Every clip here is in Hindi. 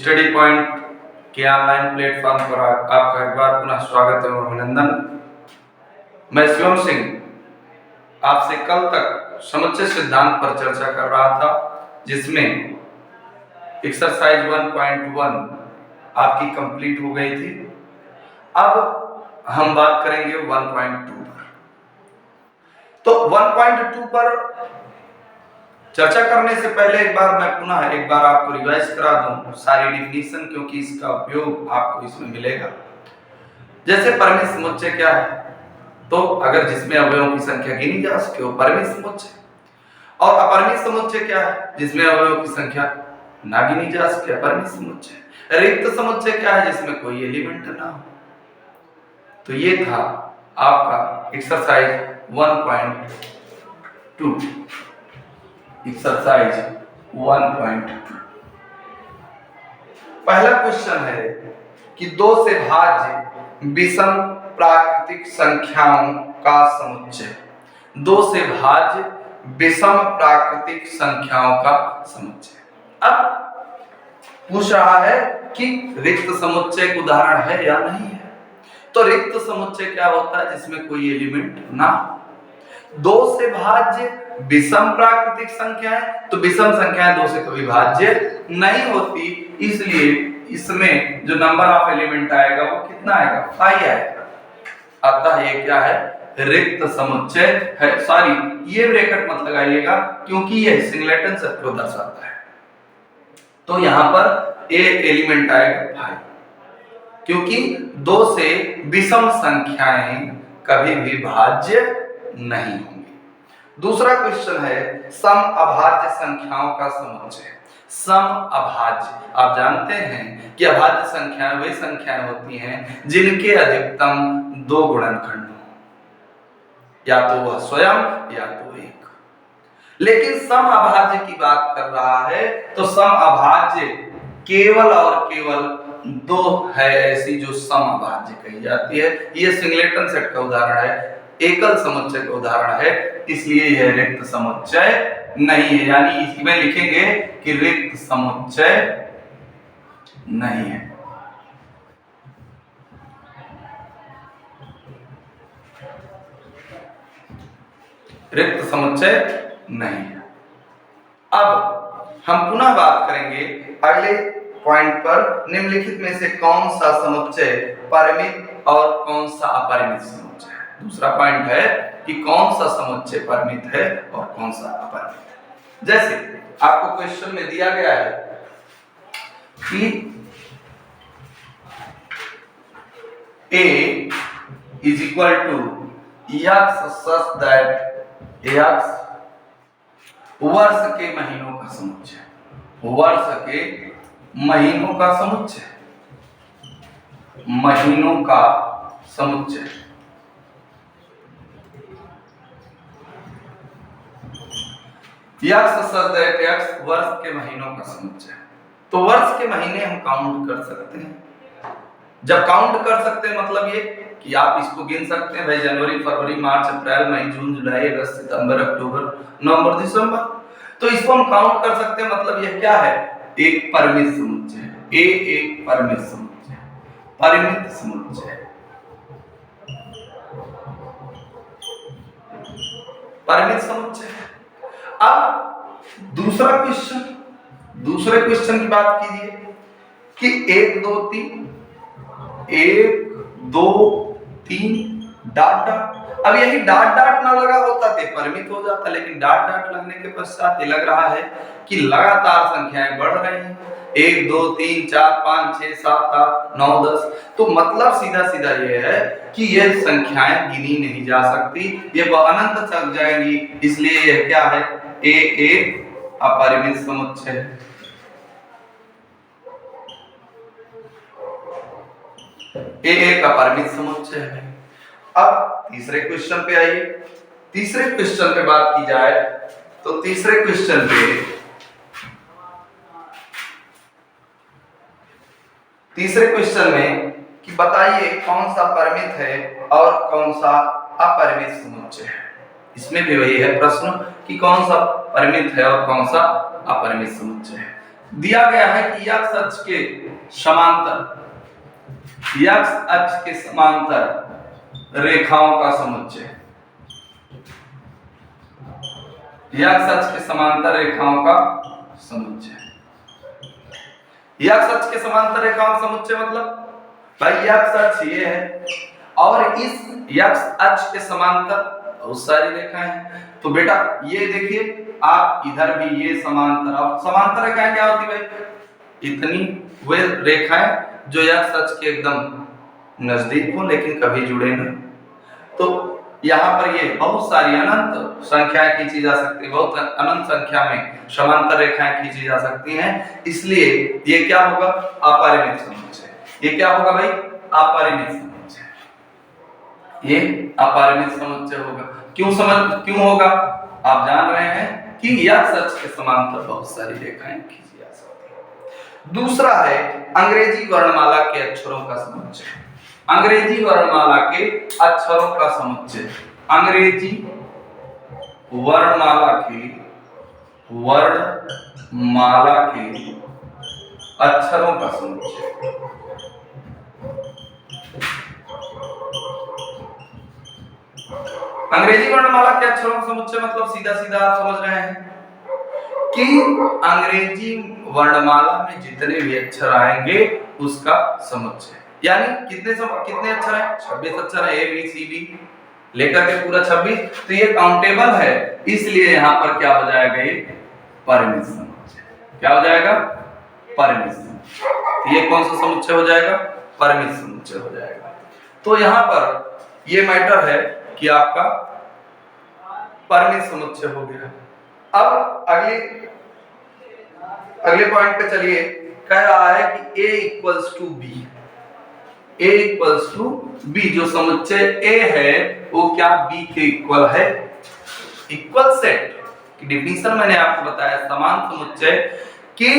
स्टडी पॉइंट के ऑनलाइन प्लेटफॉर्म पर आपका एक बार पुनः स्वागत एवं अभिनंदन। मैं शिवम सिंह आपसे कल तक समुच्चय सिद्धांत पर चर्चा कर रहा था, जिसमें एक्सरसाइज 1.1 आपकी कंप्लीट हो गई थी। अब हम बात करेंगे 1.2 पर। तो 1.2 पर चर्चा करने से पहले एक बार आपको रिवाइज करा दूं सारी डिफिनीशन, क्योंकि इसका उपयोग आपको इसमें मिलेगा। जैसे परिमित समुच्चय क्या है, तो अगर जिसमें अवयवों की संख्या गिनी जा सके वो परिमित समुच्चय, और अपरिमित समुच्चय क्या है, जिसमें अवयवों की संख्या ना गिनी जा सके अपरिमित समुच्चय। रिक्त समुच्चय क्या है, जिसमें कोई एलिमेंट ना हो। तो ये था आपका एक्सरसाइज 1.2। एक्सरसाइज 1.2 पहला क्वेश्चन है कि 2 से भाज्य विषम प्राकृतिक संख्याओं का समुच्चय। 2 से भाज्य विषम प्राकृतिक संख्याओं का समुच्चय। अब पूछ रहा है कि रिक्त समुच्चय का उदाहरण है या नहीं है। तो रिक्त समुच्चय क्या होता है, जिसमें कोई एलिमेंट ना हो। 2 से भाज्य विषम प्राकृतिक संख्या है, तो विषम संख्याएं 2 से कभी भाज्य नहीं होती, इसलिए इसमें जो नंबर ऑफ एलिमेंट आएगा वो कितना आएगा, 5 आएगा। अतः ये क्या है, रिक्त समुच्चय है। सॉरी, ये ब्रैकेट मत लगाइएगा क्योंकि ये सिंगलेटन सेट को दर्शाता है। तो यहां पर ए एलिमेंट आएगा 5, क्योंकि 2 से विषम संख्याएं कभी भी भाज्य नहीं होंगी। दूसरा क्वेश्चन है सम अभाज्य संख्याओं का समुच्चय। सम अभाज्य, आप जानते हैं कि अभाज्य संख्याएं वे संख्याएं होती हैं जिनके अधिकतम 2 गुणनखंड हो, या तो वह स्वयं या तो एक। लेकिन सम अभाज्य की बात कर रहा है, तो सम अभाज्य केवल और केवल 2 है ऐसी जो सम अभाज्य कही जाती है। ये सिंगलेटन सेट का उदाहरण है, एकल समुच्चय का उदाहरण है, इसलिए यह रिक्त समुच्चय नहीं है। यानी इसमें लिखेंगे कि रिक्त समुच्चय नहीं है। रिक्त समुच्चय नहीं है। अब हम पुनः बात करेंगे अगले पॉइंट पर, निम्नलिखित में से कौन सा समुच्चय परिमित और कौन सा अपरिमित समुच्चय है। दूसरा पॉइंट है कि कौन सा समुच्चय परिमित है और कौन सा अपरिमित है। जैसे आपको क्वेश्चन में दिया गया है कि A is equal to x such that x वर्ष के महीनों का समुच्चय। वर्ष के महीनों का समुच्चय, महीनों का समुच्चय। x such that x वर्ष के महीनों का समुच्चय। तो वर्ष के महीने हम काउंट कर सकते हैं। जब काउंट कर सकते हैं मतलब ये कि आप इसको गिन सकते हैं, भाई जनवरी, फरवरी, मार्च, अप्रैल, मई, जून, जुलाई, अगस्त, सितंबर, अक्टूबर, नवंबर, दिसंबर। तो इसको हम काउंट कर सकते हैं। मतलब यह क्या है, एक परिमित समुच्चय है। एक परिमित समुच्चय, परिमित समुच्चय, परिमित समुच्चय। अब दूसरे क्वेश्चन की बात कीजिए कि 1 2 3 1 2 3 डॉट डॉट। अब यही डॉट डॉट ना लगा होता तो परिमित हो जाता, लेकिन डॉट डॉट लगने के पश्चात ये लग रहा है कि लगातार संख्याएं बढ़ रही हैं। 1 2 3 4 5 6 7 8 9 10। तो मतलब सीधा सीधा ये है कि ये संख्याएं गिनी नहीं जा सकती, ये अनंत तक जाएंगी। इसलिए यह क्या है, एक अपरिमित समुच्चय है। एक अपरिमित समुच्चय है। अब तीसरे क्वेश्चन पे आइए। तीसरे क्वेश्चन पे बात की जाए तो तीसरे क्वेश्चन में कि बताइए कौन सा परिमित है और कौन सा अपरिमित समुच्चय है। इसमें भी वही है प्रश्न कि कौन सा परिमित है और कौन सा अपरिमित समुच्चय है। दिया गया है कि x अक्ष के समांतर रेखाओं का समुच्चय, x अक्ष के समांतर रेखाओं का समुच्चय। x अक्ष के समांतर रेखाओं का समुच्चय मतलब भाई x अक्ष ये है और इस x अक्ष के समांतर बहुत सारी रेखाएं हैं। तो बेटा ये देखिए आप इधर भी ये समांतर, अब समांतर रेखाएं क्या होती भाई? इतनी वे रेखाएं जो x अक्ष के एकदम नजदीक हो लेकिन कभी जुड़े नहीं। तो यहाँ पर ये बहुत सारी अनंत संख्याएं खींची जा सकती है, बहुत अनंत संख्या में समांतर रेखाएं खींची जा सकती हैं। इसलिए ये क्या होगा? अपरिमित समुच्चय। ये क्या होगा भाई? अपरिमित समुच्चय। ये अपरिमित समुच्चय होगा। क्यों होगा? आप जान रहे हैं कि x अक्ष के समांतर बहुत सारी रेखाएं खींची जा सकती हैं। दूसरा है अंग्रेजी वर्णमाला के अक्षरों का समुच्चय। अंग्रेजी वर्णमाला के अक्षरों का समुच्चय, अंग्रेजी वर्णमाला के अक्षरों का समुच्चय। अंग्रेजी वर्णमाला के अक्षरों का समुच्चय मतलब सीधा सीधा आप समझ रहे हैं कि अंग्रेजी वर्णमाला में जितने भी अक्षर आएंगे उसका समुच्चय। यानी कितने अक्षर हैं? 26 अक्षर है, A B C D लेकर के पूरा 26। तो ये काउंटेबल है, इसलिए यहाँ पर क्या हो जाएगा? ये परिमित समुच्चय। क्या हो जाएगा? परिमित समुच्चय। ये कौन सा समुच्चय हो जाएगा? परिमित समुच्चय हो जाएगा। तो यहाँ पर ये मैटर है कि आपका परिमित समुच्चय हो गया। अब अगले पॉइंट पे चलिए। कह रहा है कि A इक्वल्स टू B, जो समुच्चय A है वो क्या B के इक्वल है? इक्वल सेट की डिफिनीशन मैंने आपको बताया, समान समुच्चय कि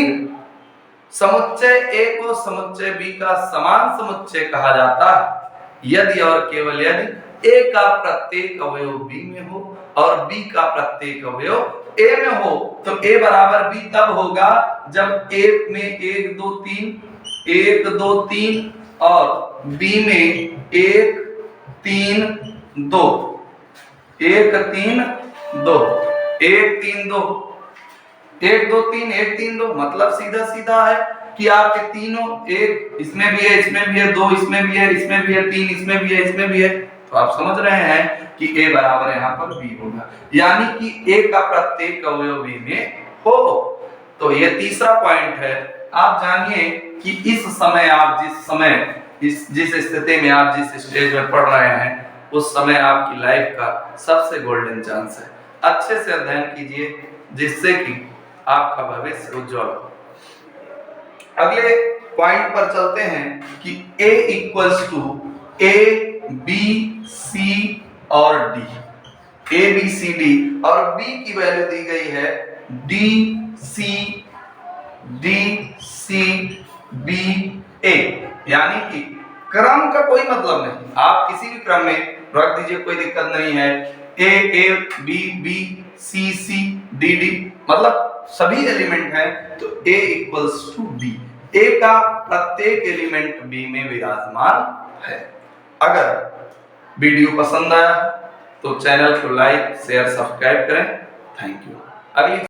समुच्चय A को समुच्चय B का समान समुच्चय कहा जाता है यदि और केवल यदि A का प्रत्येक अवयव B में हो और B का प्रत्येक अवयव A में हो। तो A बराबर B तब होगा जब A में 1 2 3 और B में 1 3 2 1 3 2 1 3 2 1 2 3 1 3 2 मतलब सीधा सीधा है कि आपके तीनों, एक इसमें भी है, इसमें भी है, 2 इसमें भी है, इसमें भी है, 3 इसमें भी है, इसमें भी है। तो आप समझ रहे हैं कि A बराबर यहाँ पर B होगा, यानी कि A का प्रत्येक अवयव B में हो। तो ये तीसरा पॉइंट है। आप जानिए कि इस समय आप जिस स्थिति में आप जिस स्टेज में पढ़ रहे हैं उस समय आपकी लाइफ का सबसे गोल्डन चांस है। अच्छे से अध्ययन कीजिए जिससे कि आपका भविष्य उज्जवल हो। अगले पॉइंट पर चलते हैं कि A equals to A B C और D, A B C D और B की वैल्यू दी गई है D C B A, यानी कि क्रम का कोई मतलब नहीं, आप किसी भी क्रम में रख दीजिए, कोई दिक्कत नहीं है। A B B C D D मतलब सभी एलिमेंट हैं। तो A equals to B, A का प्रत्येक एलिमेंट B में विराजमान है। अगर वीडियो पसंद आया तो चैनल को लाइक शेयर सब्सक्राइब करें। Thank you. अगली